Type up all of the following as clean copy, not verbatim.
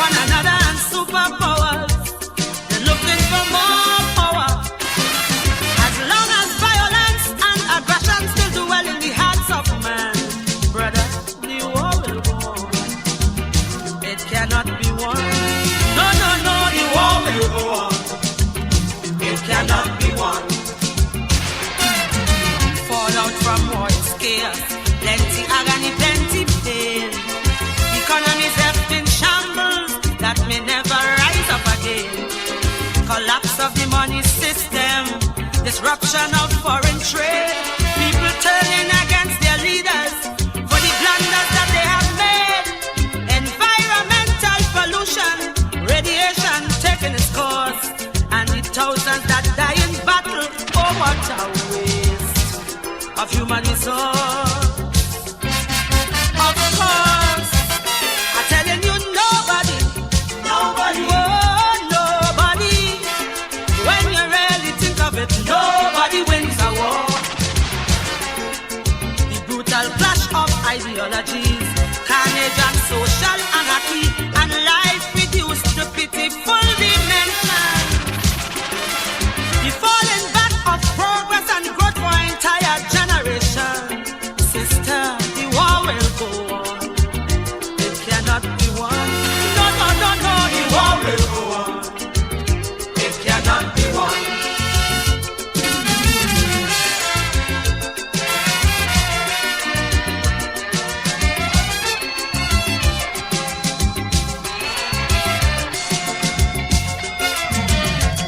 one another and superpowers. They're looking for more power. As long as violence and aggression still dwell in the hearts of man, brother, the war will go on. It cannot be won. No, no, no, the war will go on. It cannot be won. Fallout from war is chaos. Plenty agony, plenty pain. Economies left in shambles that may never rise up again. Collapse of the money system, disruption of foreign trade. People turning against their leaders for the blunders that they have made. Environmental pollution, radiation taking its course, and the thousands that die in battle. Oh, what a waste of human resource. Of course, I'm telling you, nobody, oh, nobody, when you really think of it, nobody wins a war. The brutal clash of ideologies, carnage and social anarchy, and life reduced to pitiful dimensions. The falling back of progress and growth for entire generation. Sister, the war will go on. It cannot be won. No, no, no, no, the war will go on. It cannot be won.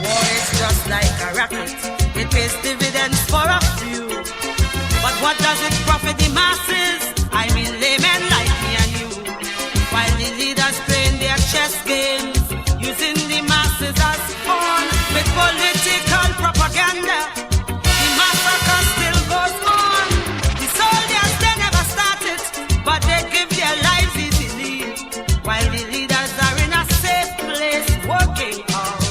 War is just like a racket. It pays dividends for a few. But what does it profit the masses? I mean laymen like me and you. While the leaders playing their chess games, using the masses as pawn with political propaganda, the massacre still goes on. The soldiers, they never started, but they give their lives easily. While the leaders are in a safe place working out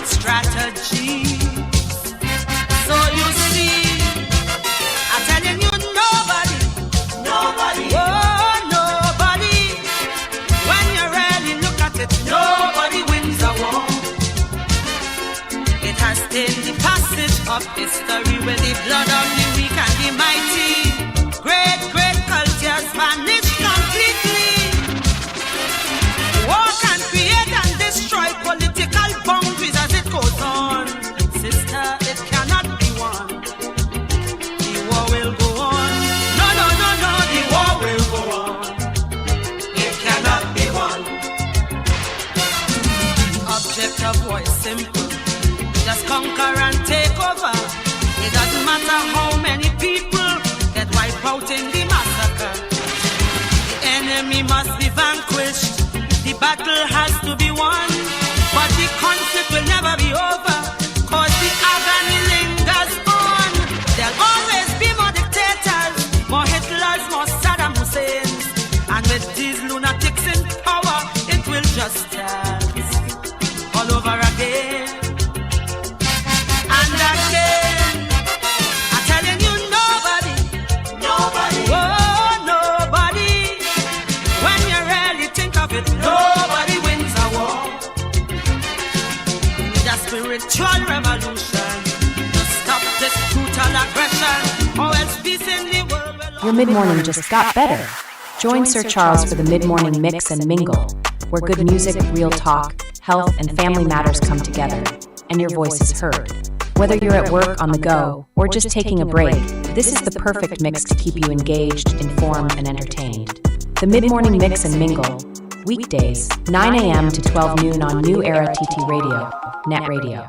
strategy. So you see, I'm telling you, nobody, oh, nobody, when you really look at it, nobody wins a war. It has been the passage of history with the blood of the weak and the mighty. Great, great cultures vanish completely. War can create and destroy political boundaries as it goes on. Sister, it cannot be won. The war will go on. No, no, no, no, the war will go on. It cannot be won. Object of war is simple. Just conquer and take over. It doesn't matter how many people get wiped out in the massacre. The enemy must be vanquished. The battle has to be won. But the conflict will never be over, cause the agony lingers on. There'll always be more dictators, more Hitlers, more Saddam Husseins. And with these lunatics in power, it will just start all over again. And again, I'm telling you, nobody, oh, nobody, when you really think of it, nobody wins a war. The spiritual revolution to stop this brutal aggression, or else peace in the world will... Your mid-morning just got better. Join Sir Charles for the mid-morning mix and mingle, where good music, real talk, health, and family matters come together, and your voice is heard. Whether you're at work, on the go, or just taking a break, this is the perfect mix to keep you engaged, informed, and entertained. The mid-morning mix and mingle, weekdays, 9 a.m. to 12 noon on New Era TT Radio, Net Radio.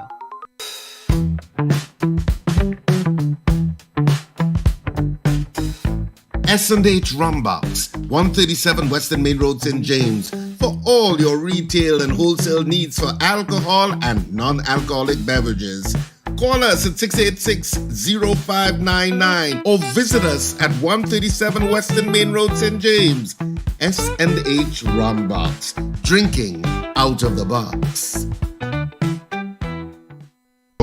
S&H Rumbox, 137 Western Main Road, St. James, for all your retail and wholesale needs for alcohol and non-alcoholic beverages. Call us at 686-0599 or visit us at 137 Western Main Road, St. James. S&H Rumbox, drinking out of the box.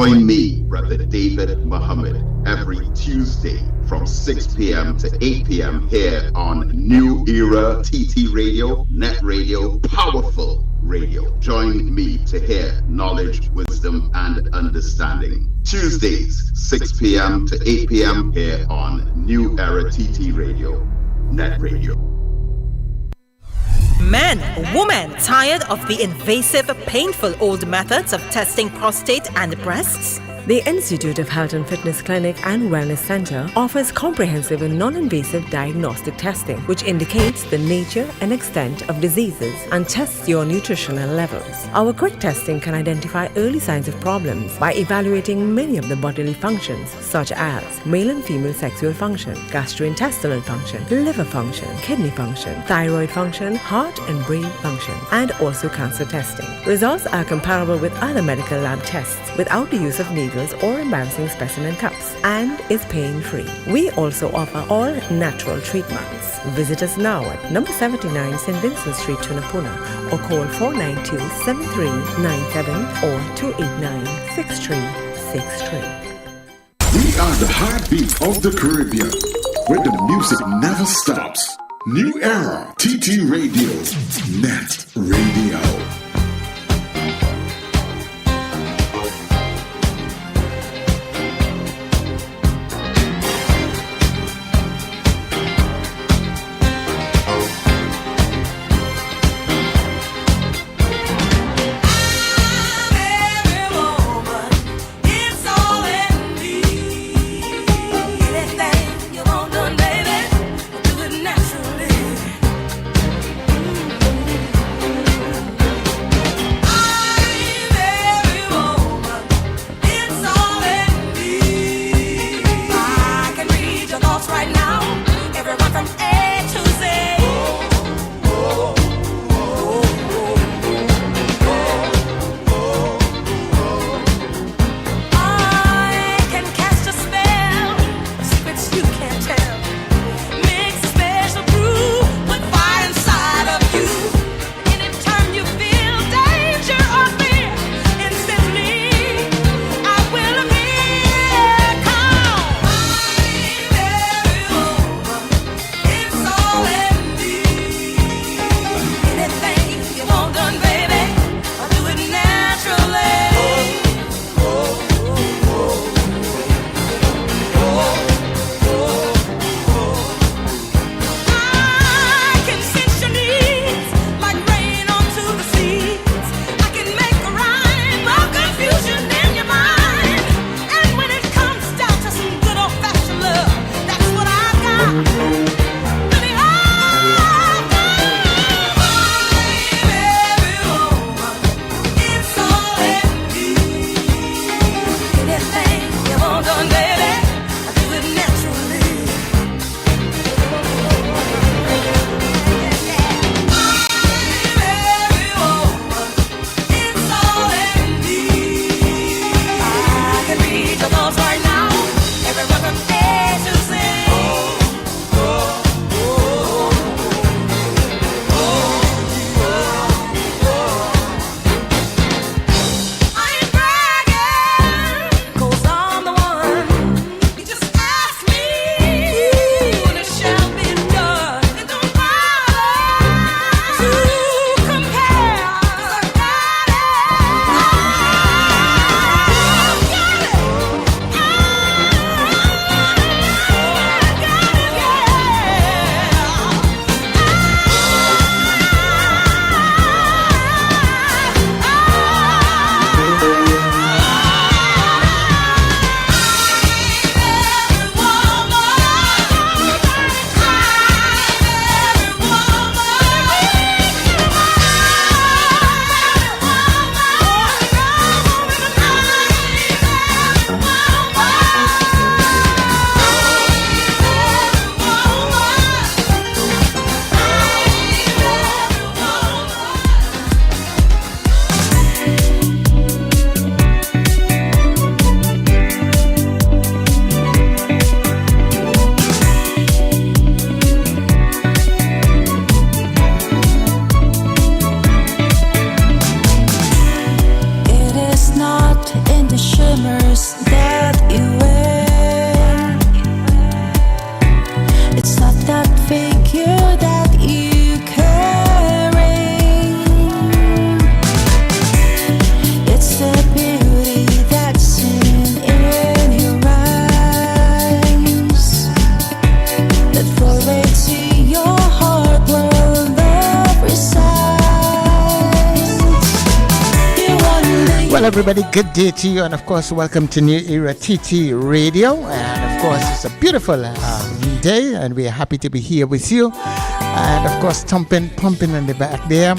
Join me, Brother David Muhammad, every Tuesday from 6 p.m. to 8 p.m. here on New Era TT Radio, Net Radio, Powerful Radio. Join me to hear knowledge, wisdom, and understanding. Tuesdays, 6 p.m. to 8 p.m. here on New Era TT Radio, Net Radio. Men, women, tired of the invasive, painful old methods of testing prostate and breasts? The Institute of Health and Fitness Clinic and Wellness Center offers comprehensive and non-invasive diagnostic testing, which indicates the nature and extent of diseases and tests your nutritional levels. Our quick testing can identify early signs of problems by evaluating many of the bodily functions, such as male and female sexual function, gastrointestinal function, liver function, kidney function, thyroid function, heart and brain function, and also cancer testing. Results are comparable with other medical lab tests without the use of needles or embarrassing specimen cups, and is pain-free. We also offer all natural treatments. Visit us now at number 79 St. Vincent Street, Tunapuna, or call 492-7397 or 289-6363. We are the heartbeat of the Caribbean, where the music never stops. New Era TT Radio, Net Radio. Naturally. everybody, good day to you, and of course, welcome to New Era TT Radio. And of course, it's a beautiful day, and we're happy to be here with you. And of course, pumping in the back there.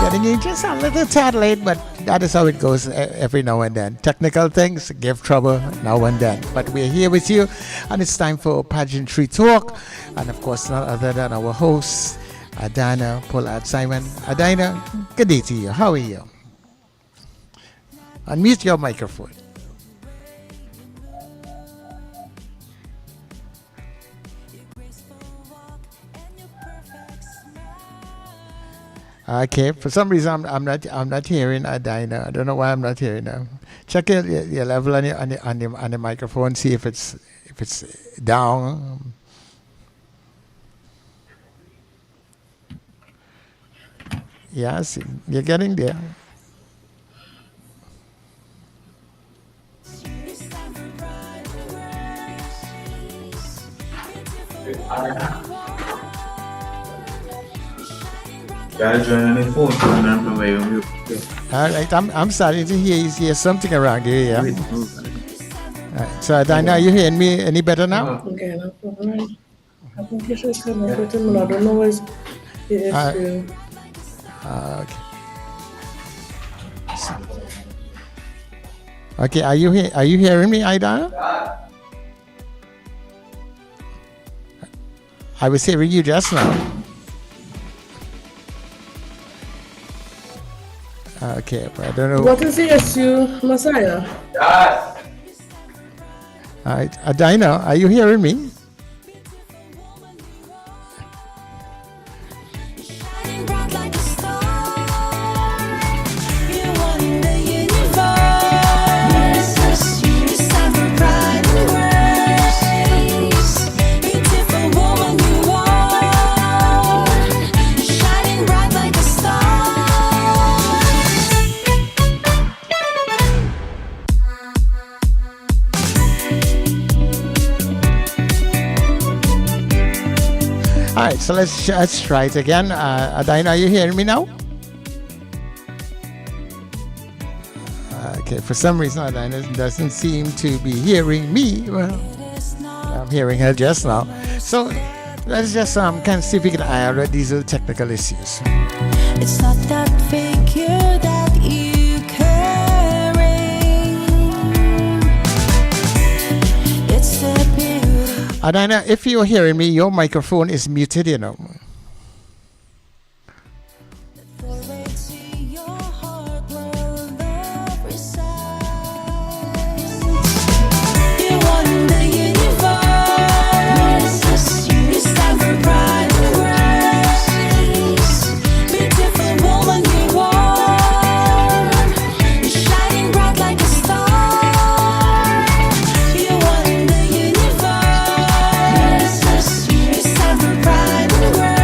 Getting in just a little tad late, but that is how it goes every now and then. Technical things give trouble now and then. But we're here with you, and it's time for Pagentry Talk. And of course, none other than our host, Adina, Pollard-Simon. Adina, good day to you. How are you? Unmute your microphone. Okay, for some reason I'm not hearing Adina. I don't know why I'm not hearing her. Check your level on the microphone. See if it's down. Yes, you're getting there. All right, I'm starting to hear something around here. Yeah. Right, so Adina, are you hearing me any better now? Okay, no problem. I think you should come and put him. I don't know what's the issue. Okay. Okay, are you hearing me, Adina? I was hearing you just now. Okay, but I don't know. What is the issue, Messiah? All right, Adina, are you hearing me? All right, so let's try it again. Adina, are you hearing me now? Okay, for some reason Adina doesn't seem to be hearing me. Well, I'm hearing her just now. So let's just kind of see if we can iron out these little technical issues. It's not that figure that you carry. It's the beauty. Adina, if you're hearing me, your microphone is muted, you know. Bright and bright.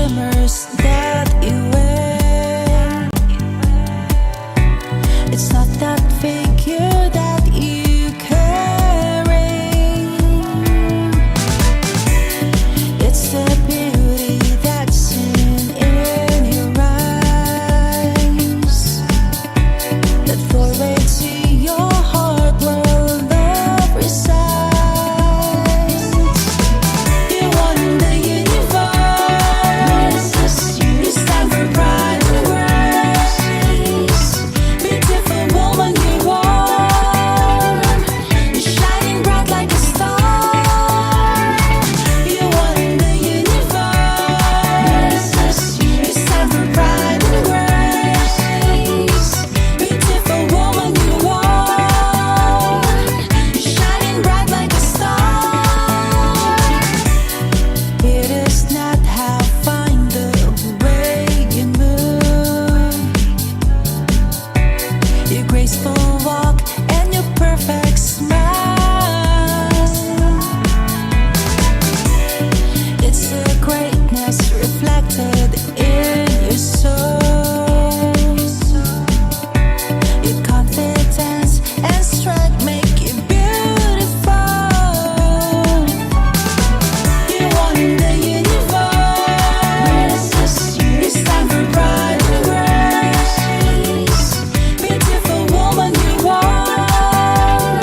shimmers that you wear. It's not that figure that you carry. It's the beauty that's in your eyes that flow right to your heart where love resides. You won the universe. You stand for pride and grace. Beautiful woman you are. You're shining bright like a star. You won the universe. You stand for pride and grace. Beautiful woman you are. You're shining bright like a star. It is not how fine the way you move, your graceful walk and your perfect smile. It's the greatness reflected in your soul. Your confidence and strength make you beautiful. You won the universe. You stand for pride and grace. Beautiful woman you are.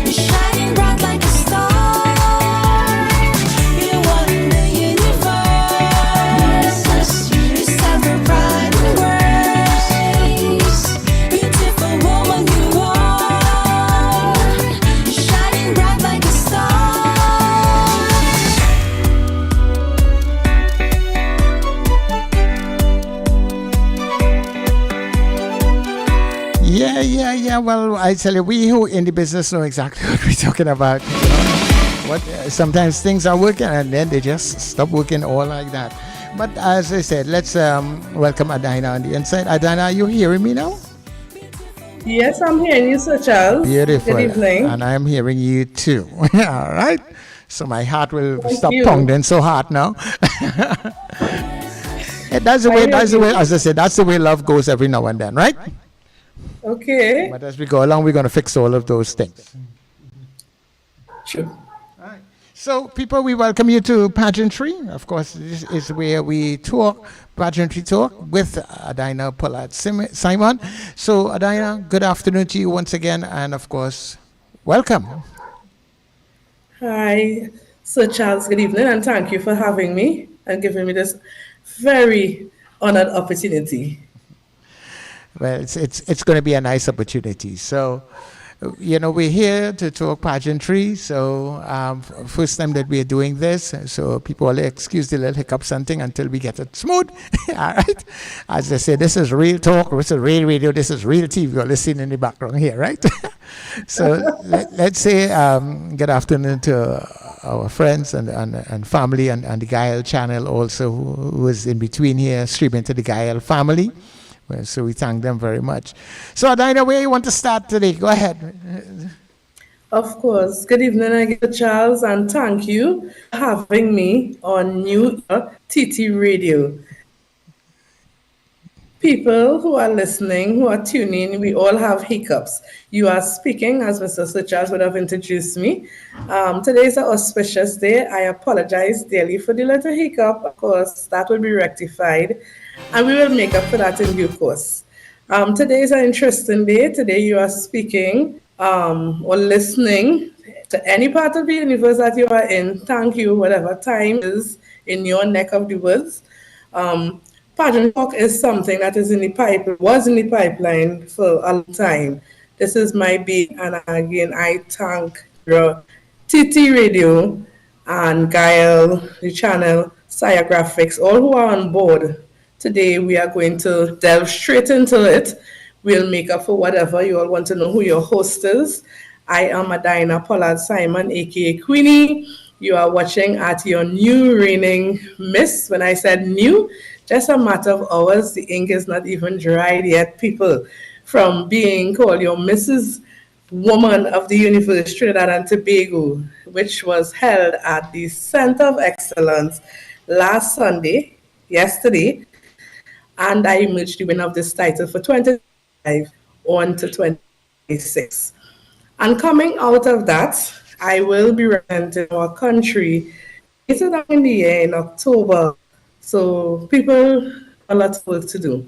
You're shining bright like a star. You won the universe. You stand for pride and grace. Beautiful woman you are. You're shining bright like a star. Yeah. Well, I tell you, we who in the business know exactly what we're talking about. What sometimes things are working and then they just stop working all like that. But as I said, let's welcome Adina on the inside. Adina, are you hearing me now? Yes, I'm hearing you, Sir Charles. Beautiful. Good evening. And I'm hearing you too. All right. So my heart will Thank stop you. pounding so hard now. That's the way, as I said, that's the way love goes every now and then, right? Okay. But as we go along, we're going to fix all of those things. Sure. So, people, we welcome you to Pagentry. Of course, this is where we talk, Pagentry Talk, with Adina Pollard-Simon. So, Adina, good afternoon to you once again, and of course, welcome. Hi, Sir Charles. Good evening, and thank you for having me and giving me this very honored opportunity. Well, it's going to be a nice opportunity. So, we're here to talk pageantry. So, first time that we're doing this. So, people will excuse the little hiccups and thing until we get it smooth. All right. As I say, this is real talk. This is real radio. This is real TV. You're listening in the background here, right? So, let's say good afternoon to our friends and family and the Gael channel also, who is in between here, streaming to the Gael family. Well, so we thank them very much. So, Adina, where you want to start today? Go ahead. Of course. Good evening again, Charles, and thank you for having me on New Era TT Radio. People who are listening, who are tuning, we all have hiccups. You are speaking, as Mr. Sir Charles would have introduced me. Today is an auspicious day. I apologize dearly for the little hiccup. Of course, that will be rectified, and we will make up for that in due course. Today is an interesting day. Today you are speaking or listening to any part of the universe that you are in. Thank you, whatever time is in your neck of the woods. Pageant talk is something that is was in the pipeline for a long time. This is my big, and again, I thank your TT Radio and Gael, the channel, Saya Graphics, all who are on board. Today, we are going to delve straight into it. We'll make up for whatever you all want to know who your host is. I am Adina Pollard-Simon, aka Queenie. You are watching at your new reigning Miss. When I said new, just a matter of hours. The ink is not even dried yet, people. From being called your Mrs. Woman of the Universe, Trinidad and Tobago, which was held at the Center of Excellence last Sunday, yesterday, and I emerged the winner of this title for 2025 on to 2026. And coming out of that, I will be representing our country later down in the year in October. So people have a lot of work to do.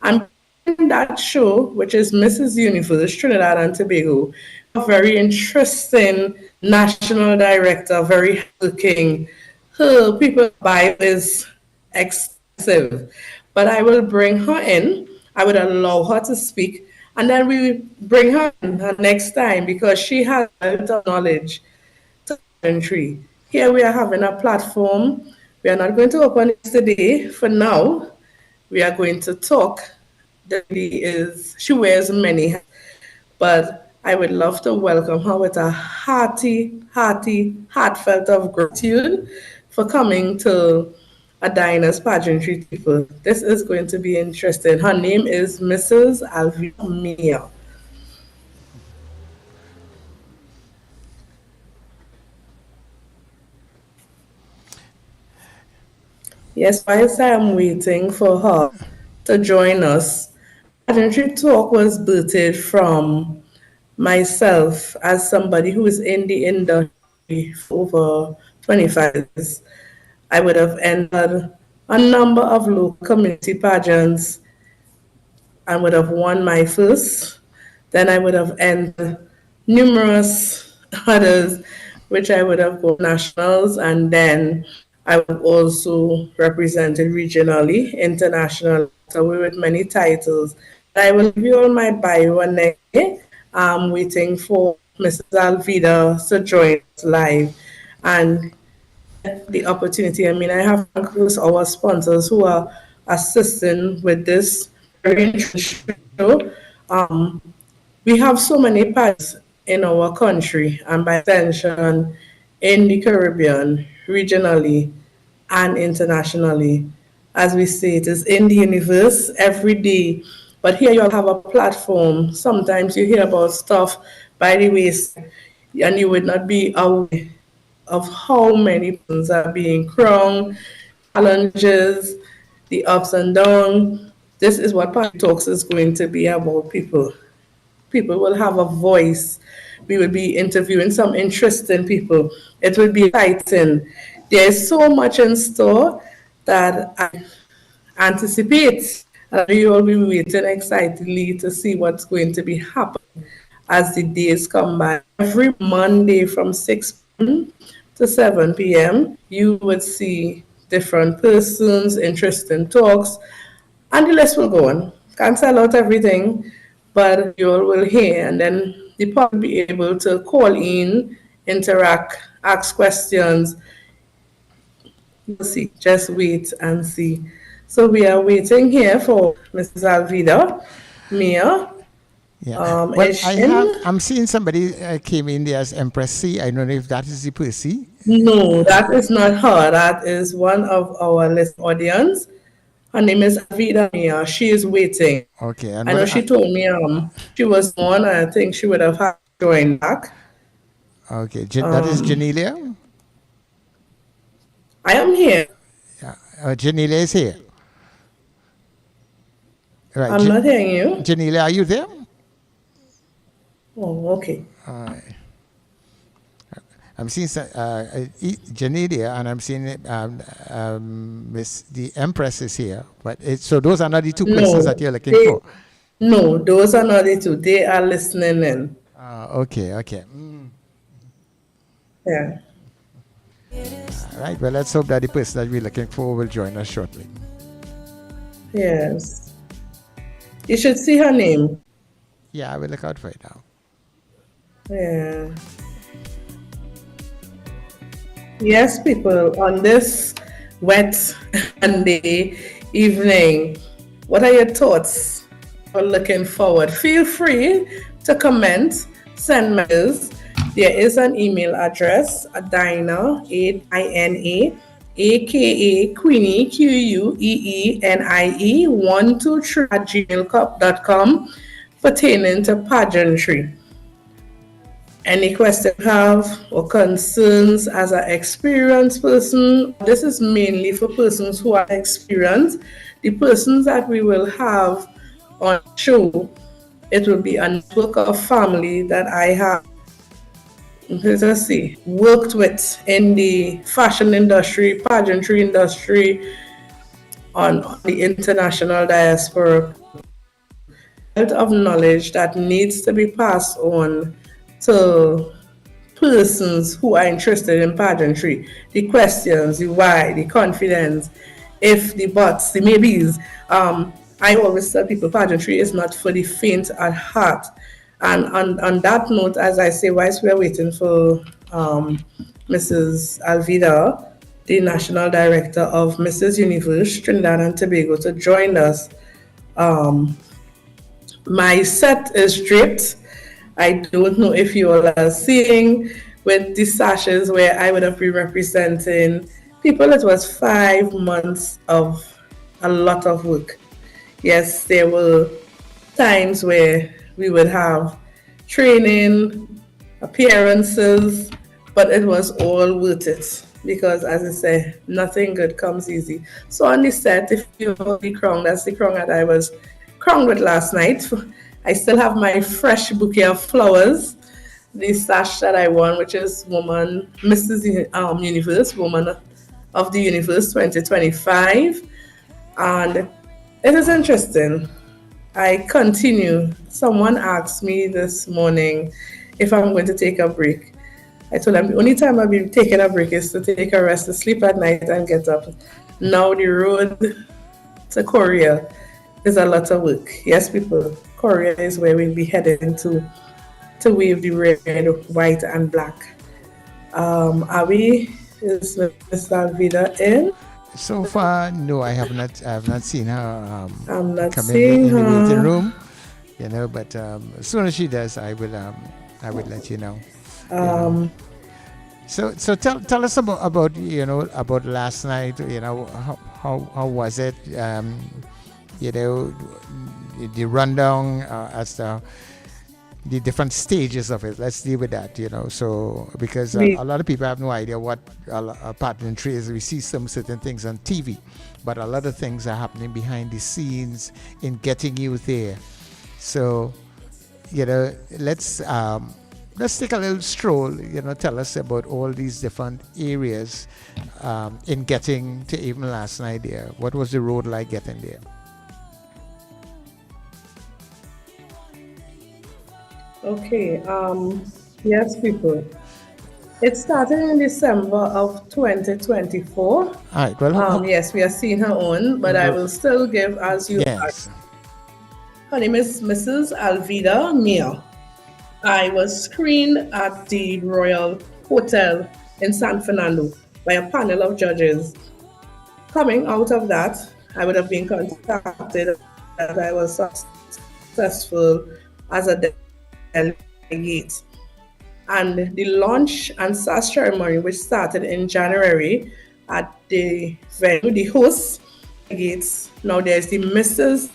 And in that show, which is Mrs. Universe Trinidad and Tobago, a very interesting national director, very looking. Her people bio is extensive, but I will bring her in. I would allow her to speak, and then we bring her in next time because she has a lot of knowledge to Pagentry. Here we are having a platform. We are not going to open it today. For now, we are going to talk. The lady she wears many hats, but I would love to welcome her with a heartfelt of gratitude for coming to Adina's Pagentry people. This is going to be interesting. Her name is Mrs. Alvina Mia. Yes, whilst I am waiting for her to join us, Pagentry Talk was birthed from myself as somebody who is in the industry for over 25 years. I would have entered a number of local community pageants and would have won my first. Then I would have entered numerous others, which I would have gone nationals, and then I would also represented regionally, internationally, so we with many titles. I will give you all my bio and next day. I'm waiting for Mrs. Alvida to join us live and the opportunity. I mean, I have our sponsors who are assisting with this very interesting show. We have so many parts in our country and by extension in the Caribbean, regionally and internationally. As we say, it is in the universe every day. But here you'll have a platform. Sometimes you hear about stuff by the wayside and you would not be aware of how many things are being crowned, challenges, the ups and downs. This is what Party Talks is going to be about, people. People will have a voice. We will be interviewing some interesting people. It will be exciting. There's so much in store that I anticipate. You will be waiting excitedly to see what's going to be happening as the days come by. Every Monday from 6 p.m. to 7 p.m., you would see different persons, interesting talks, and the list will go on. Can't sell out everything, but you all will hear, and then the public will be able to call in, interact, ask questions. You'll see, just wait and see. So we are waiting here for Mrs. Alvida Mia. Yeah. I'm seeing somebody came in there as Empress C. I don't know if that is the person. No, that is not her. That is one of our list audience. Her name is Alvida Mia. She is waiting. Okay. I know she told me she was on. I think she would have had to join back. Okay. That is Janelia? I am here. Yeah. Janelia is here. Right. I'm not hearing you. Janelia, are you there? Oh, okay. All right. I'm seeing Janelia, and I'm seeing Miss the Empress is here. But so those are not the two persons that you're looking for. No, those are not the two. They are listening in. Okay. Yeah. All right. Well, let's hope that the person that we're looking for will join us shortly. Yes. You should see her name. Yeah, I will look out for it now. Yeah. Yes, people, on this wet Sunday evening, what are your thoughts? We're looking forward. Feel free to comment, send messages. There is an email address, Adina, Adina, aka Queenie, Queenie, 123 @gmail.com pertaining to pageantry. any question you have or concerns as an experienced person. This is mainly for persons who are experienced. The persons that we will have on show, it will be a network of family that I have, let's see, worked with in the fashion industry, pageantry industry, on the international diaspora. A lot of knowledge that needs to be passed on to persons who are interested in pageantry. The questions, the why, the confidence, if the buts, the maybes. I always tell people pageantry is not for the faint at heart. And on that note, as I say, whilst we're waiting for Mrs. Alvida, the National Director of Mrs. Universe Trinidad and Tobago, to join us, my set is draped. I don't know if you all are seeing with the sashes where I would have been representing people. It was 5 months of a lot of work. Yes, there were times where we would have training, appearances, but it was all worth it because, as I say, nothing good comes easy. So on the set, if you hold the crown, that's the crown that I was crowned with last night. I still have my fresh bouquet of flowers, the sash that I won, which is Mrs. Universe, Woman of the Universe 2025. And it is interesting. I continue. Someone asked me this morning if I'm going to take a break. I told them the only time I'll be taking a break is to take a rest, to sleep at night and get up. Now the road to Korea is a lot of work. Yes, people, Korea is where we'll be heading to wave the red, white, and black. Are we? Is Ms. Alvida in? So far, no, I have not seen her I'm not come seeing in the her. waiting room, but as soon as she does, I will let you know. So tell us about about last night. How was it? The rundown as the different stages of it. Let's deal with that. So because a lot of people have no idea what pageantry is. We see some certain things on TV, but a lot of things are happening behind the scenes in getting you there. So let's take a little stroll. Tell us about all these different areas in getting to even last night there. What was the road like getting there? Okay, yes, people. It started in December of 2024. All right, well, yes, we are seeing her on, but I will still give as you yes. Her name is Mrs. Alvida Mia. I was screened at the Royal Hotel in San Fernando by a panel of judges. Coming out of that, I would have been contacted that I was successful as a delegate. And the launch and SAS ceremony, which started in January at the venue, the host delegates. Now there's the Mrs.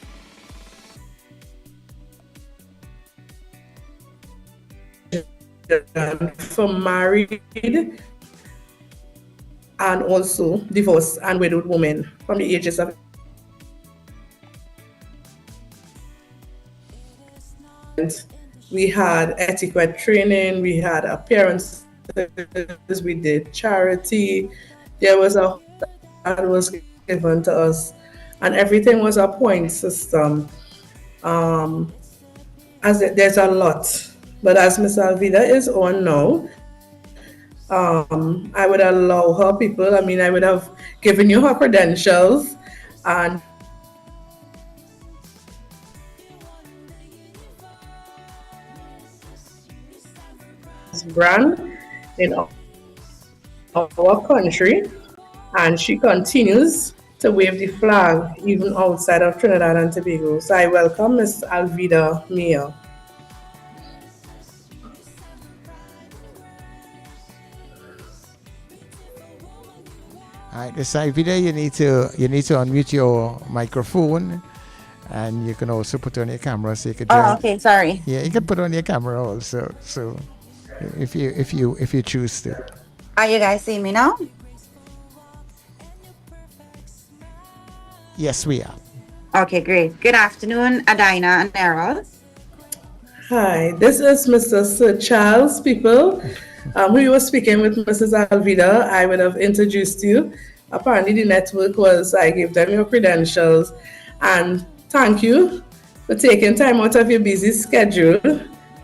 for married and also divorced and widowed women from the ages of we had etiquette training, we had appearances, we did charity. There was a that was given to us, and everything was a point system. There's a lot, but as Ms. Alvida is on now, I would allow her people. I would have given you her credentials and brand in our country, and she continues to wave the flag even outside of Trinidad and Tobago. So I welcome Ms. Alvida Mia. All right, Ms. Alvida, you need to unmute your microphone, and you can also put on your camera so you could. Oh, okay, sorry. Yeah, you can put on your camera also. So. if you choose to. Are you guys seeing me now? Yes, we are. Okay, great. Good afternoon, Adina and Errol. Hi, this is Mr. Sir Charles, people. Who you were speaking with, Mrs. Alvida, I would have introduced you. Apparently, the network I gave them your credentials. And thank you for taking time out of your busy schedule,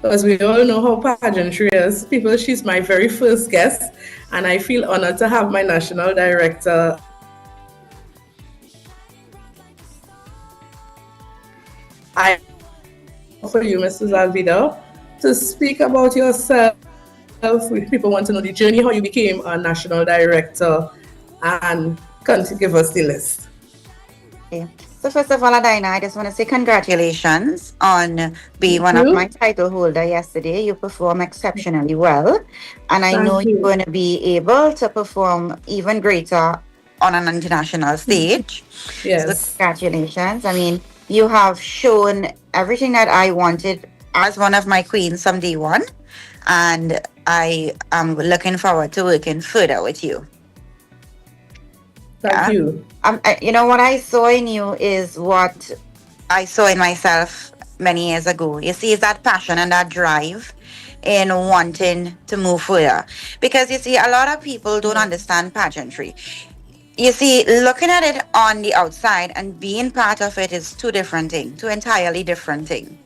because we all know how pageantry is. People, she's my very first guest, and I feel honored to have my national director. I offer you, Mrs. Alvida, to speak about yourself. People want to know the journey, how you became a national director, and can you give us the list? Okay. So first of all, Adina, I just want to say congratulations on being one of my title holder yesterday. You performed exceptionally well, and I know you're going to be able to perform even greater on an international stage. Yes. So congratulations. I mean, you have shown everything that I wanted as one of my queens from day one, and I am looking forward to working further with you. Thank you. You know, what I saw in you is what I saw in myself many years ago. You see, it's that passion and that drive in wanting to move further. Because you see, a lot of people don't understand pageantry. You see, looking at it on the outside and being part of it is two entirely different things.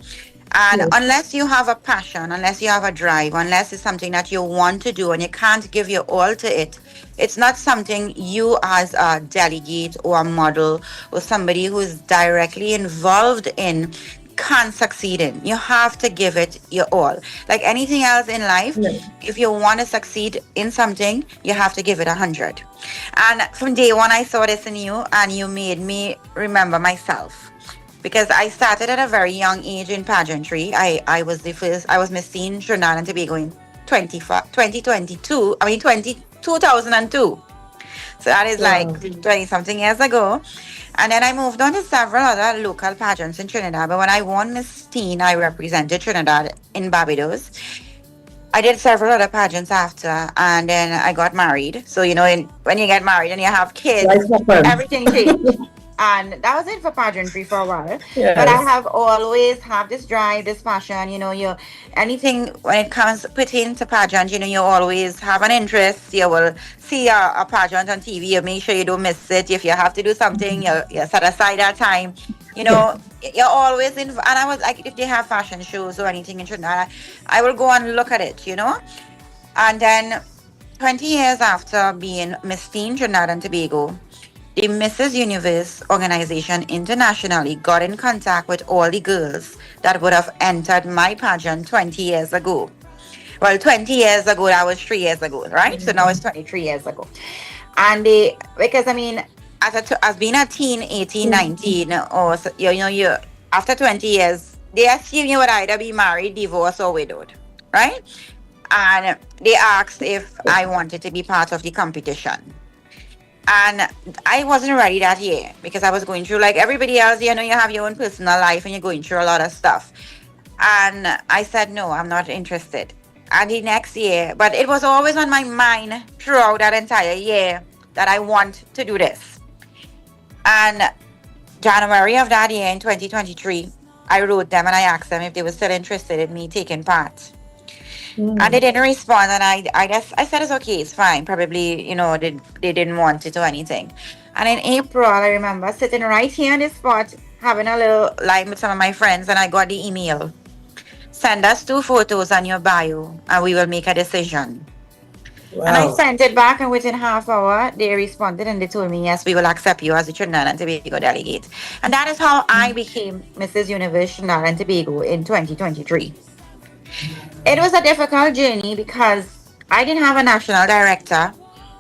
And unless you have a passion, unless you have a drive, unless it's something that you want to do and you can't give your all to it, it's not something you as a delegate or a model or somebody who is directly involved in can succeed in. You have to give it your all. Like anything else in life, if you want to succeed in something, you have to give it 100. And from day one, I saw this in you, and you made me remember myself. Because I started at a very young age in pageantry. I was Miss Teen Trinidad and Tobago in 2002. So that is like 20-something years ago. And then I moved on to several other local pageants in Trinidad. But when I won Miss Teen, I represented Trinidad in Barbados. I did several other pageants after, and then I got married. So, you know, when you get married and you have kids, everything changed. And that was it for pageantry for a while. Yes. But I have always have this drive, this passion, you know, anything when it comes pertaining to pageant, you know, you always have an interest. You will see a pageant on TV, you make sure you don't miss it. If you have to do something, you set aside that time. You know, you're always in, and I was like, if they have fashion shows or anything in Trinidad, I will go and look at it, you know. And then 20 years after being Miss Teen Trinidad and Tobago, the Mrs. Universe organization internationally got in contact with all the girls that would have entered my pageant 20 years ago. Well, 20 years ago, that was 3 years ago, right? So now it's 23 years ago. And because I mean, as being a teen, 18, 19, or you after 20 years, they assume you would either be married, divorced, or widowed, right? And they asked if I wanted to be part of the competition. And I wasn't ready that year because I was going through, like everybody else, you know, you have your own personal life and you're going through a lot of stuff. And I said, no, I'm not interested. And the next year, but it was always on my mind throughout that entire year that I want to do this. And January of that year in 2023, I wrote them and I asked them if they were still interested in me taking part. And they didn't respond, and I said it's okay, it's fine. Probably, you know, they didn't want it or anything. And in April, I remember sitting right here on this spot, having a little line with some of my friends, and I got the email. Send us 2 photos on your bio, and we will make a decision. Wow. And I sent it back, and within half hour, they responded, and they told me, yes, we will accept you as a Trinidad and Tobago delegate. And that is how I became Mrs. Universe Trinidad and Tobago in 2023. It was a difficult journey because I didn't have a national director.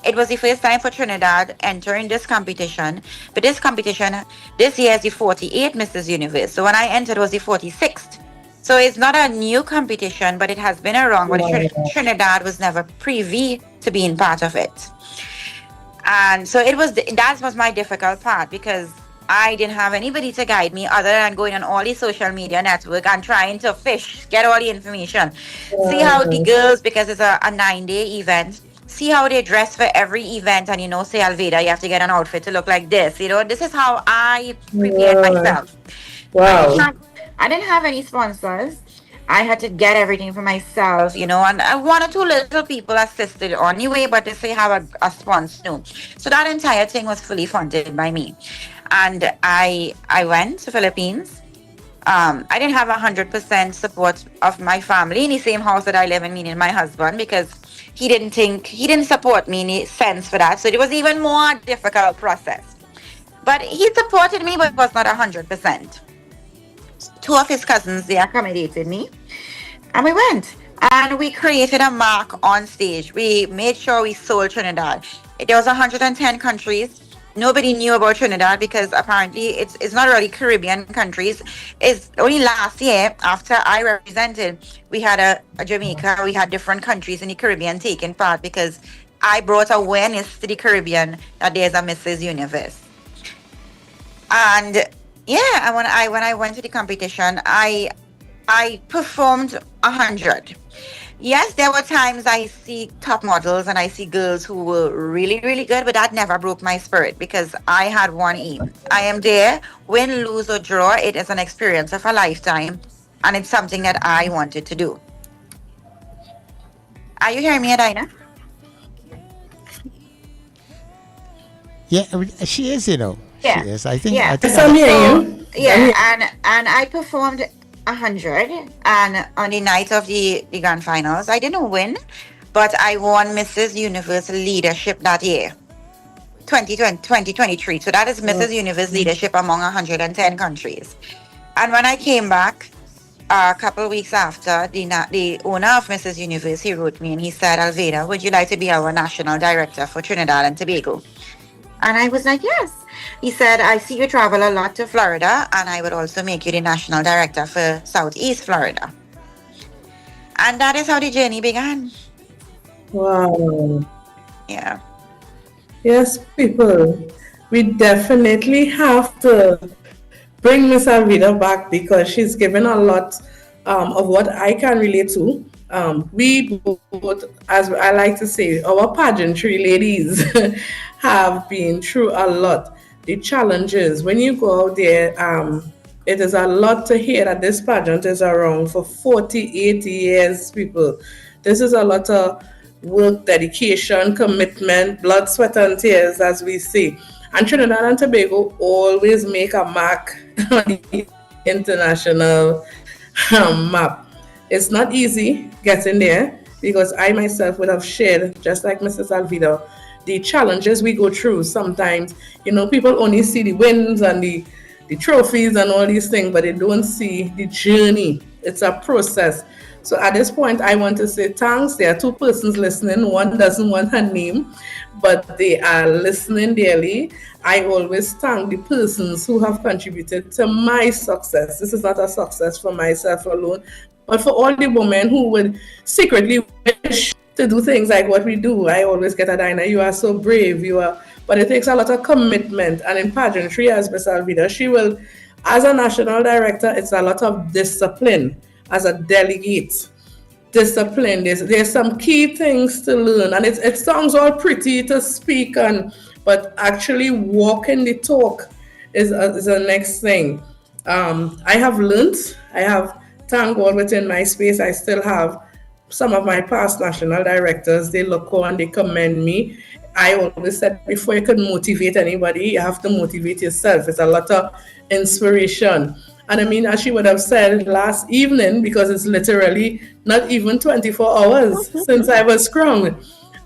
It was the first time for Trinidad entering this competition. But this competition, this year is the 48th Mrs. Universe. So when I entered, it was the 46th. So it's not a new competition, but it has been around. But Trinidad was never privy to being part of it. And so that was my difficult part because I didn't have anybody to guide me other than going on all the social media network and trying to fish, get all the information. See how the girls, because it's a 9-day event, see how they dress for every event. And say Alveda, you have to get an outfit to look like this. This is how I prepared myself. Wow. I didn't have any sponsors. I had to get everything for myself, and one or two little people assisted on the way, but they say have a sponsor. No. So that entire thing was fully funded by me. And I went to Philippines. I didn't have 100% support of my family in the same house that I live in, meaning my husband, because he didn't support me in the sense for that. So it was even more difficult process. But he supported me, but it was not 100%. Two of his cousins, they accommodated me. And we went. And we created a mark on stage. We made sure we sold Trinidad. There was 110 countries. Nobody knew about Trinidad because apparently it's not really Caribbean countries. It's only last year, after I represented, we had a Jamaica, we had different countries in the Caribbean taking part because I brought awareness to the Caribbean that there's a Mrs. Universe. And yeah, and when I went to the competition, I performed 100. Yes, there were times I see top models and I see girls who were really, really good, but that never broke my spirit because I had one aim. I am there, win, lose, or draw. It is an experience of a lifetime, and it's something that I wanted to do. Are you hearing me, Adina? Yeah, she is, Yeah. She is. I think. Yeah. I think I'm hearing you. Yeah, and I performed 100, and on the night of the grand finals, I didn't win, but I won Mrs. Universe Leadership that year, 2023. So that is Mrs. Universe Leadership among 110 countries. And when I came back a couple of weeks after, the owner of Mrs. Universe, he wrote me and he said, Alveda, would you like to be our national director for Trinidad and Tobago? And I was like, yes. He said, I see you travel a lot to Florida, and I would also make you the national director for Southeast Florida. And that is how the journey began. Wow. Yeah. Yes, people. We definitely have to bring Miss Alveda back because she's given a lot of what I can relate to. We both, as I like to say, our pageantry ladies have been through a lot. The challenges, when you go out there, it is a lot to hear that this pageant is around for 48 years, people. This is a lot of work, dedication, commitment, blood, sweat, and tears, as we say. And Trinidad and Tobago always make a mark on the international map. It's not easy getting there because I myself would have shared, just like Mrs. Alveda, the challenges we go through. Sometimes, people only see the wins and the trophies and all these things, but they don't see the journey. It's a process. So at this point, I want to say thanks. There are two persons listening. One doesn't want her name, but they are listening dearly. I always thank the persons who have contributed to my success. This is not a success for myself alone, but for all the women who would secretly wish to do things like what we do. I always get Adina, you are so brave, but it takes a lot of commitment. And in pageantry, as Miss Alveda, she will, as a national director, it's a lot of discipline. As a delegate, discipline, there's some key things to learn, and it sounds all pretty to speak on, but actually walking the talk is the next thing. I have learned, thank God, within my space, I still have some of my past national directors. They look on, they commend me. I always said, before you can motivate anybody, you have to motivate yourself. It's a lot of inspiration. And I mean, as she would have said last evening, because it's literally not even 24 hours since I was crowned.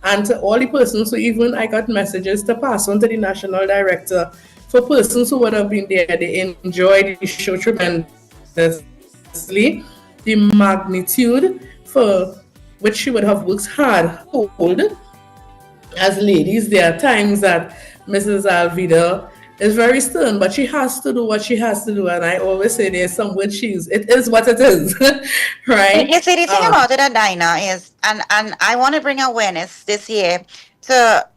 And to all the persons who even I got messages to pass on to the national director, for persons who would have been there, they enjoyed the show tremendously. The magnitude for which she would have worked hard hold. As ladies, there are times that Mrs. Alveda is very stern, but she has to do what she has to do. And I always say there's some good cheese. It is what it is, right? You see, the thing about it, Adina, is, and I want to bring awareness this year to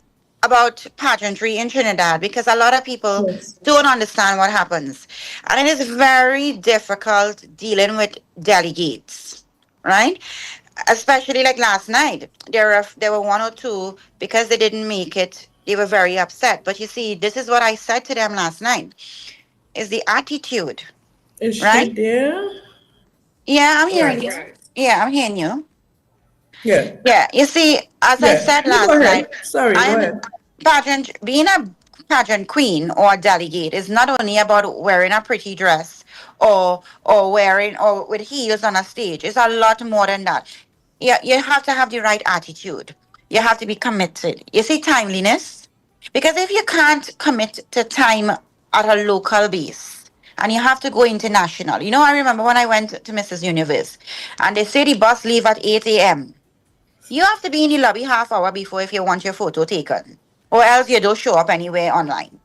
about pageantry in Trinidad because a lot of people Yes. don't understand what happens. And it is very difficult dealing with delegates, right? Especially like last night. There were one or two because they didn't make it, they were very upset. But you see, this is what I said to them last night is the attitude, Is she right? there? Yeah, I'm hearing Right. you. Yeah, I'm hearing you. Yeah. Yeah, you see, as I Yeah. said You go last night, ahead. Sorry, I go am ahead. pageant being a pageant queen or delegate is not only about wearing a pretty dress or wearing or with heels on a stage. It's a lot more than that. You have to have the right attitude. You have to be committed. You see, timeliness. Because if you can't commit to time at a local base and you have to go international. You know, I remember when I went to Mrs. Universe and they say the bus leave at 8 a.m. You have to be in the lobby half hour before if you want your photo taken. Or else you don't show up anywhere online.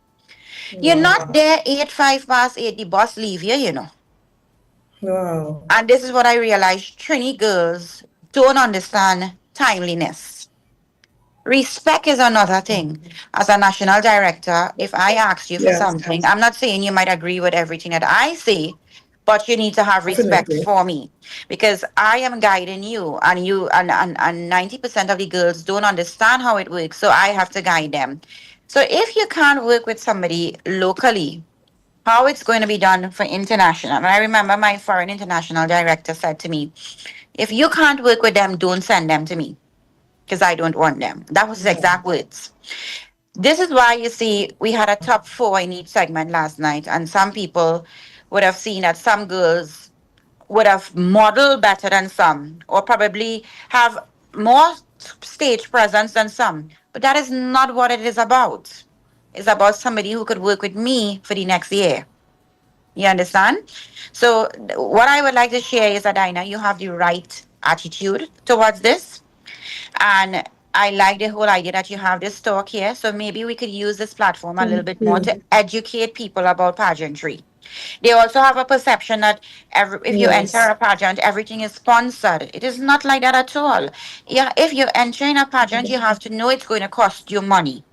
You're not Wow. there 8 5 past 8, the bus leave you, you know. Wow. And this is what I realized. Trini girls don't understand timeliness. Respect is another thing. As a national director, if I ask you for Yes. something, I'm not saying you might agree with everything that I say, but you need to have respect Definitely. for me because I am guiding you and 90% of the girls don't understand how it works. So I have to guide them. So if you can't work with somebody locally, how it's going to be done for international? And I remember my foreign international director said to me, if you can't work with them, don't send them to me because I don't want them. That was his exact words. This is why you see we had a top four in each segment last night, and some people would have seen that some girls would have modeled better than some, or probably have more stage presence than some. But that is not what it is about. It's about somebody who could work with me for the next year. You understand? So what I would like to share is that Adina, you have the right attitude towards this. And I like the whole idea that you have this talk here. So maybe we could use this platform a little Thank bit more to you. educate people about pageantry. They also have a perception that if you enter Yes. a pageant, everything is sponsored. It is not like that at all. Yeah, if you enter in a pageant, you have to know it's going to cost you money,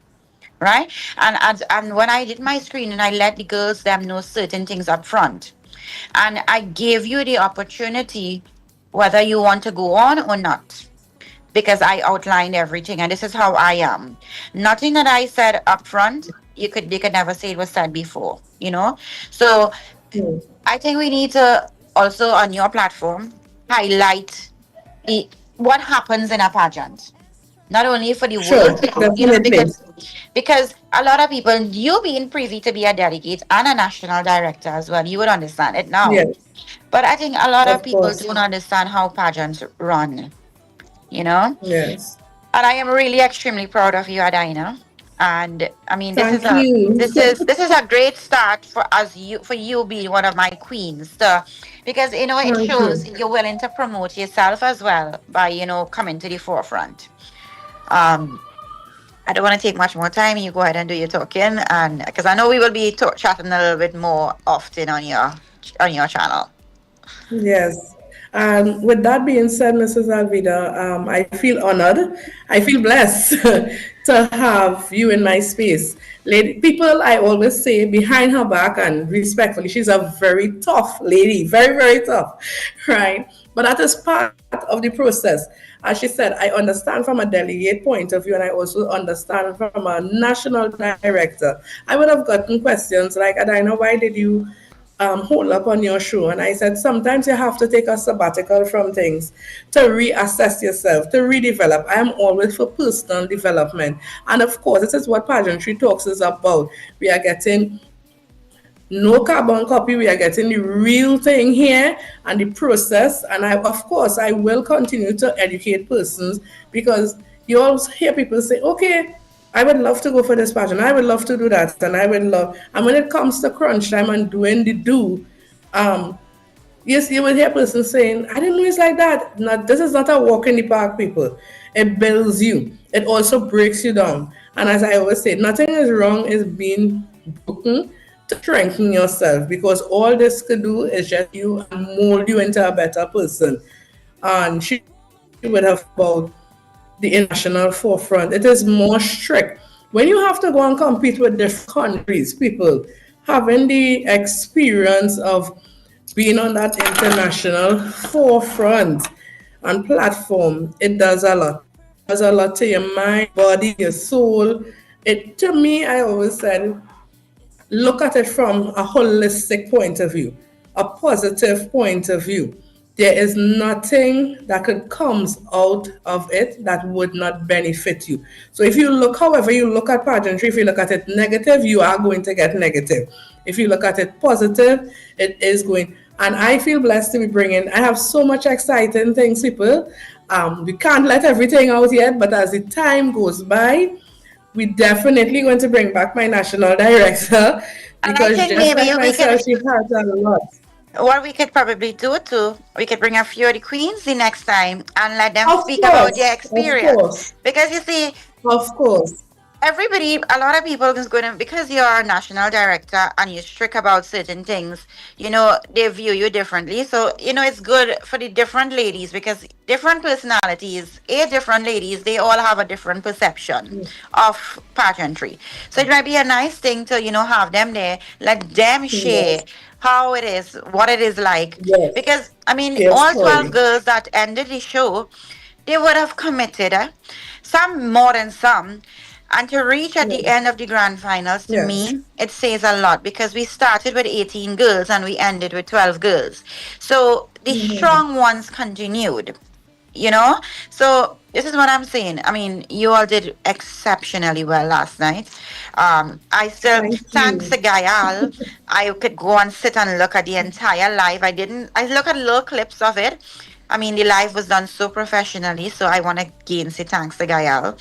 right? And when I did my screening, I let the girls them know certain things up front, and I gave you the opportunity whether you want to go on or not because I outlined everything, and this is how I am. Nothing that I said up front, you could never say it was said before, you know. So Yes. I think we need to also on your platform highlight the what happens in a pageant. Not only for the Sure. world, you know, Definitely. because a lot of people, you being privy to be a delegate and a national director as well, you would understand it now. Yes. But I think a lot of Of people course. don't understand how pageants run, you know. Yes. And I am really extremely proud of you, Adina. And I mean, this is Thank a you. this is a great start for you being one of my queens. So, because you know it Thank shows you. you're willing to promote yourself as well by coming to the forefront. Um, I don't want to take much more time. You go ahead and do your talking, and because I know we will be chatting a little bit more often on your channel. Yes. With that being said, Mrs. Alvida, I feel honored. I feel blessed to have you in my space. Lady, people, I always say behind her back and respectfully, she's a very tough lady, very, very tough, right? But that is part of the process. As she said, I understand from a delegate point of view, and I also understand from a national director. I would have gotten questions like, Adina, why did you hold up on your show? And I said, sometimes you have to take a sabbatical from things to reassess yourself, to redevelop. I am always for personal development. And of course, this is what Pageantry Talks is about. We are getting no carbon copy. We are getting the real thing here and the process. And of course, I will continue to educate persons because you always hear people say, okay, I would love to go for this pageant. I would love to do that. And I would love, and when it comes to crunch time and doing the um, yes, you will hear person saying, I didn't know it's like that. Not, this is not a walk in the park, people. It builds you. It also breaks you down. And as I always say, nothing is wrong is being broken to strengthen yourself because all this could do is just you and mold you into a better person. And she would have about the international forefront. It is more strict when you have to go and compete with different countries, people having the experience of being on that international forefront and platform, it does a lot. It does a lot to your mind, body, your soul. It to me, I always said, look at it from a holistic point of view, a positive point of view. There is nothing that could comes out of it that would not benefit you. So if you look, however you look at pageantry, if you look at it negative, you are going to get negative. If you look at it positive, it is going. And I feel blessed to be bringing. I have so much exciting things, people. We can't let everything out yet, but as the time goes by, we definitely going to bring back my national director And I because think just maybe like we myself, could, she has a lot. what we could probably do too, we could bring a few of the queens the next time and let them Of speak about their course, of experience. course, Because you see, of course. everybody, a lot of people is going to, because you're a national director and you're strict about certain things, they view you differently. So, it's good for the different ladies because different personalities, different ladies, they all have a different perception of pageantry. So it might be a nice thing to, have them there, let them share Yes, how it is, what it is like. yes, Because, I mean, yes, all 12 Corey. girls that ended the show, they would have committed, some more than some. And to reach at the Yes, end of the grand finals, to yes. me, it says a lot because we started with 18 girls and we ended with 12 girls. So the Mhm. strong ones continued, you know? So this is what I'm saying. I mean, you all did exceptionally well last night. I still, Thank thanks you. to Gayal, I could go and sit and look at the entire live. I look at little clips of it. I mean, the live was done so professionally, so I want to again say thanks to Gayal.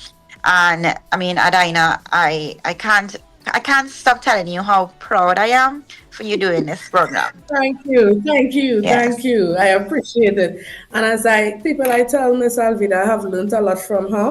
And I mean, Adina, I can't stop telling you how proud I am for you doing this program. Thank you, thank you, thank Yes. you. I appreciate it. And as I tell Miss Alvida, I have learned a lot from her.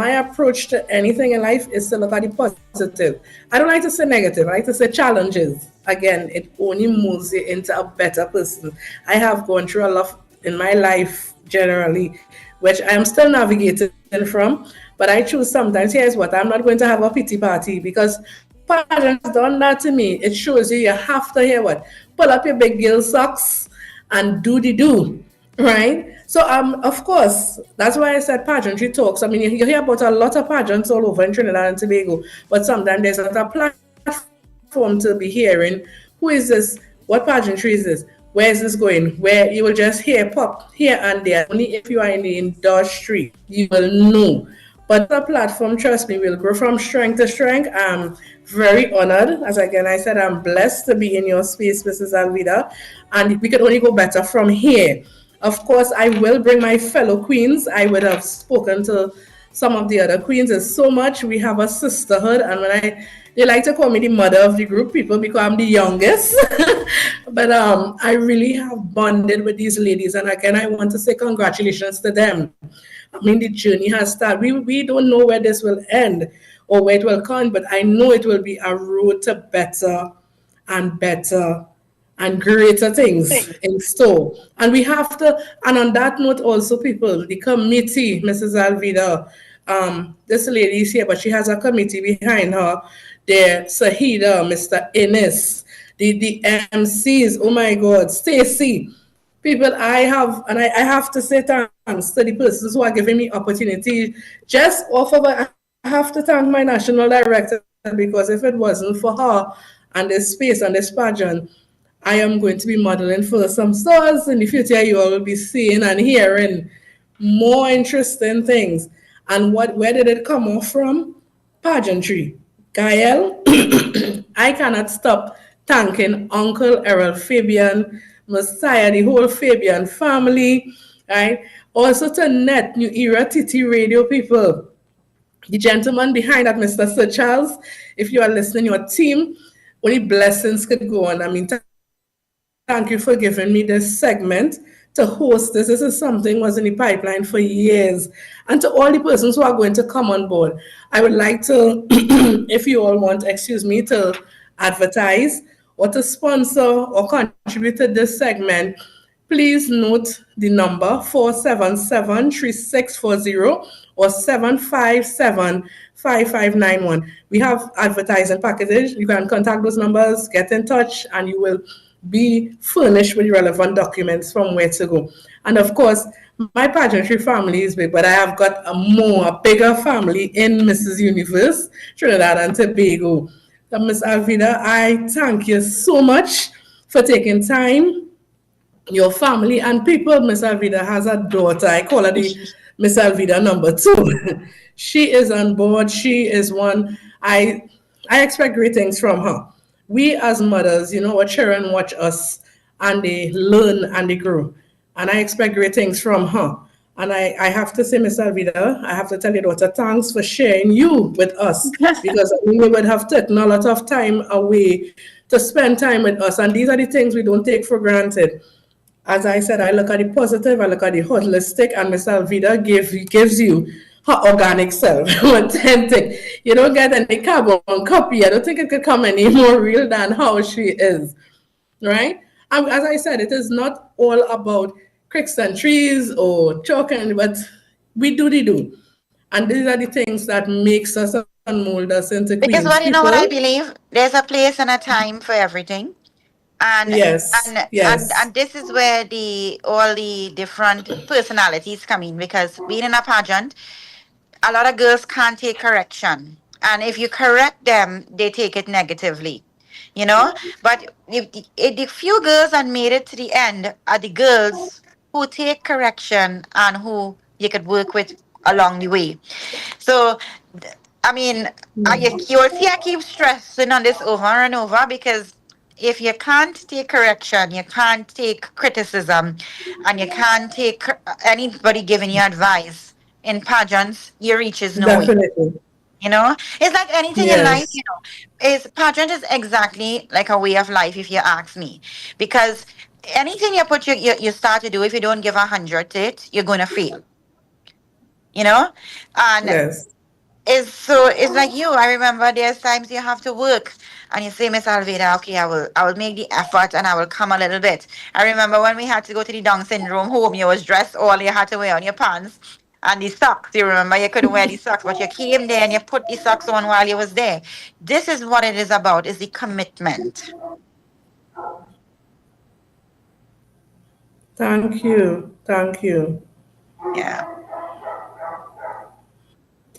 My approach to anything in life is to look at the positive. I don't like to say negative. I like to say challenges. Again, it only moves you into a better person. I have gone through a lot in my life generally, which I am still navigating from. But I choose sometimes, here's what, I'm not going to have a pity party because pageant has done that to me. It shows you have to hear what? Pull up your big girl socks and do the do, right? So of course, that's why I said pageantry talks. I mean, you hear about a lot of pageants all over in Trinidad and Tobago, but sometimes there's not a platform to be hearing. Who is this? What pageantry is this? Where is this going? Where you will just hear pop here and there. Only if you are in the industry, you will know. But the platform, trust me, will grow from strength to strength. I'm very honored. As again, I said, I'm blessed to be in your space, Mrs. Alvida. And we can only go better from here. Of course, I will bring my fellow queens. I would have spoken to some of the other queens. There's so much. We have a sisterhood. And they like to call me the mother of the group, people, because I'm the youngest. But I really have bonded with these ladies. And again, I want to say congratulations to them. I mean, the journey has started. We don't know where this will end or where it will come, but I know it will be a road to better and greater things in store. And we have to, and on that note also, people, the committee, Mrs. Alvida, this lady is here, but she has a committee behind her. There, Sahida, Mr. Innes, the MCs, oh my God, Stacy. People, I have to say thanks to the persons who are giving me opportunity. Just off of I have to thank my national director because if it wasn't for her and this space and this pageant, I am going to be modeling for some stars in the future. You all will be seeing and hearing more interesting things. And where did it come off from? Pageantry. Gael, I cannot stop thanking Uncle Errol Fabian, Messiah, the whole Fabian family, right? Also to Net, New Era TT Radio people, the gentleman behind that, Mr. Sir Charles, if you are listening, your team, only blessings could go on. I mean, thank you for giving me this segment to host this. This is something was in the pipeline for years. And to all the persons who are going to come on board, I would like to, if you all want, to advertise or to sponsor or contribute to this segment, please note the number 477-3640 or 757-5591. We have advertising packages. You can contact those numbers, get in touch, and you will be furnished with relevant documents from where to go. And of course, my pageantry family is big, but I have got a bigger family in Mrs. Universe, Trinidad and Tobago. So Miss Alvida, I thank you so much for taking time. Your family and people, Miss Alvida has a daughter. I call her the Miss Alvida number 2. She is on board. She is one. I expect great things from her. We as mothers, our children watch us and they learn and they grow. And I expect great things from her. And I have to say, Miss Alvida, I have to tell your daughter, thanks for sharing you with us. Because we would have taken a lot of time away to spend time with us. And these are the things we don't take for granted. As I said, I look at the positive, I look at the holistic, and Miss Alvida gives you her organic self, authentic. You don't get any carbon copy. I don't think it could come any more real than how she is, right? And as I said, it is not all about cricks and trees or choking, but we do the do. And these are the things that makes us and mold us into queens. Because what what I believe, there's a place and a time for everything. And yes, and this is where all the different personalities come in, because being in a pageant, a lot of girls can't take correction. And if you correct them, they take it negatively. But if the few girls that made it to the end are the girls who take correction and who you could work with along the way. So, I mean, you will see I keep stressing on this over and over, because if you can't take correction, you can't take criticism, and you can't take anybody giving you advice in pageants, your reach is nowhere. Definitely. It's like anything in life, pageant is exactly like a way of life, if you ask me. Because anything you start to do, if you don't give 100 to it, you're going to fail. And yes. It's like you. I remember there's times you have to work and you say, Miss Alvida, okay, I will make the effort and I will come a little bit. I remember when we had to go to the Down syndrome home, you was dressed all you had to wear on your pants and the socks. You remember you couldn't wear the socks, but you came there and you put the socks on while you was there. This is what it is about, is the commitment. Thank you. Yeah.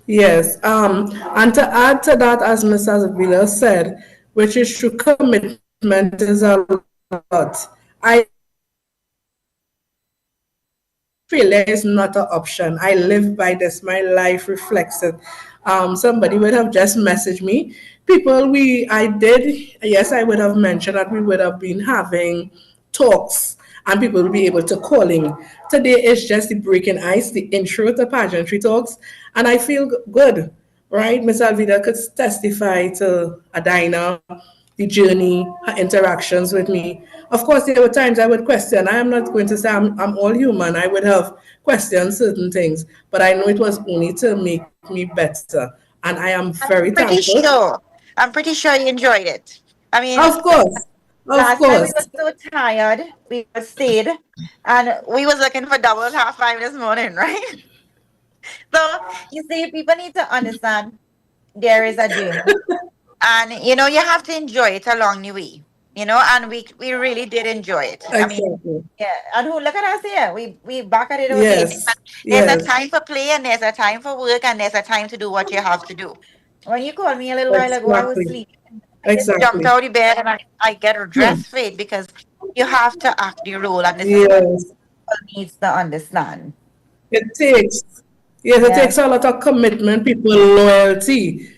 Yes. And to add to that, as Mrs. Avila said, which is true, commitment is a lot. I failure is not an option. I live by this. My life reflects it. Somebody would have just messaged me. I would have mentioned that we would have been having talks and people will be able to call in. Today is just the breaking ice, the intro to Pageantry Talks, and I feel good, right? Ms. Alvida could testify to Adina, the journey, her interactions with me. Of course, there were times I would question. I am not going to say I'm all human. I would have questioned certain things, but I know it was only to make me better, and I am very thankful. I'm pretty sure you enjoyed it. I mean, of course. Last time we were so tired, we stayed, and we was looking for double 5:30 this morning, right? So you see, people need to understand there is a journey, and you have to enjoy it along the way. And we really did enjoy it. Exactly. I mean, yeah. And look at us here. We back at it all yes. day. There's a time for play, and there's a time for work, and there's a time to do what you have to do. When you called me a little while ago, I was sleeping. I just jumped out of bed and I get dressed for it, because you have to act the role, and this is what people needs to understand. It takes a lot of commitment, people, loyalty,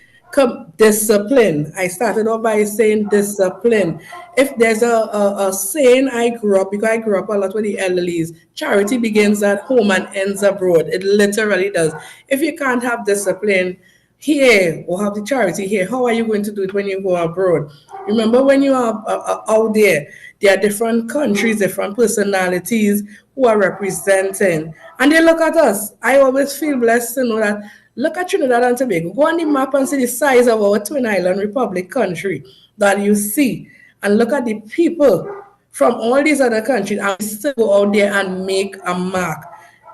discipline. I started off by saying discipline. If there's a saying I grew up a lot with the elderlies, charity begins at home and ends abroad. It literally does. If you can't have discipline here or have the charity here, how are you going to do it when you go abroad? Remember, when you are out there are different countries, different personalities who are representing, and they look at us. I always feel blessed to know that, look at Trinidad and Tobago. Go on the map and see the size of our Twin Island Republic country that you see, and look at the people from all these other countries, and still go out there and make a mark.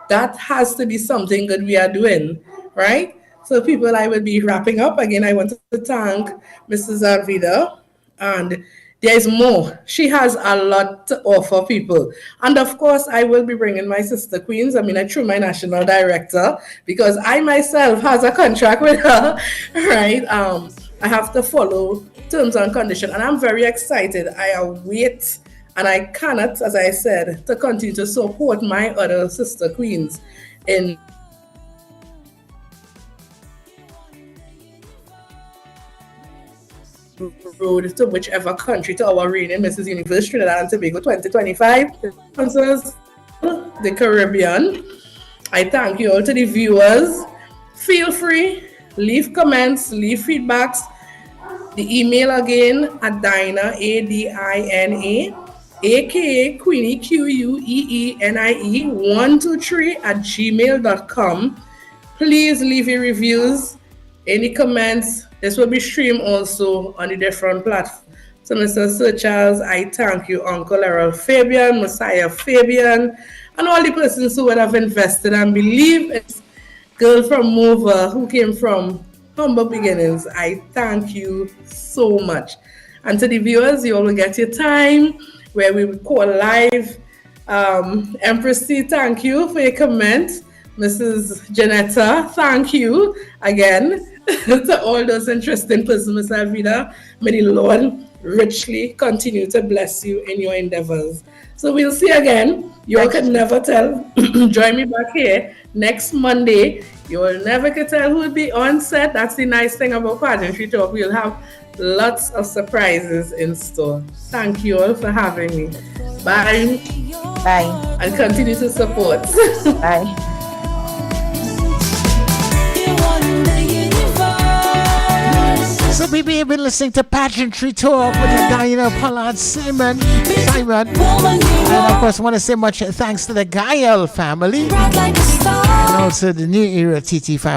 That has to be something that we are doing. right? So people, I will be wrapping up. Again, I want to thank Mrs. Arvida, and there's more. She has a lot to offer people. And of course, I will be bringing my sister queens. I mean, I through my national director, because I myself has a contract with her, right? I have to follow terms and conditions, and I'm very excited. I await, and I cannot, as I said, to continue to support my other sister queens in road to whichever country to our reigning Mrs. Universe Trinidad and Tobago 2025 sponsors the Caribbean. I thank you all. To the viewers, feel free, leave comments, leave feedbacks. The email again, Adina, Adina, aka Queenie, Queenie, 123 at gmail.com. Please leave your reviews, any comments. This will be streamed also on the different platforms. So, Mr. Sir Charles, I thank you, Uncle Errol Fabian, Messiah Fabian, and all the persons who would have invested and believe it's girl from Mova who came from humble beginnings. I thank you so much. And to the viewers, you all will get your time where we will call live. Empress C, thank you for your comment. Mrs. Janetta, thank you again. To all those interesting persons, Miss Alvida, may the Lord richly continue to bless you in your endeavors. So we'll see again. You all can never tell. Join me back here next Monday. You will never can tell who will be on set. That's the nice thing about Pagentry Talk. We'll have lots of surprises in store. Thank you all for having me. Bye. Bye. And continue to support. Bye. So baby, you've been listening to Pagentry Talk with Adina, Pollard-Simon. And of course, I want to say much thanks to the Gael family and also the New Era TT family.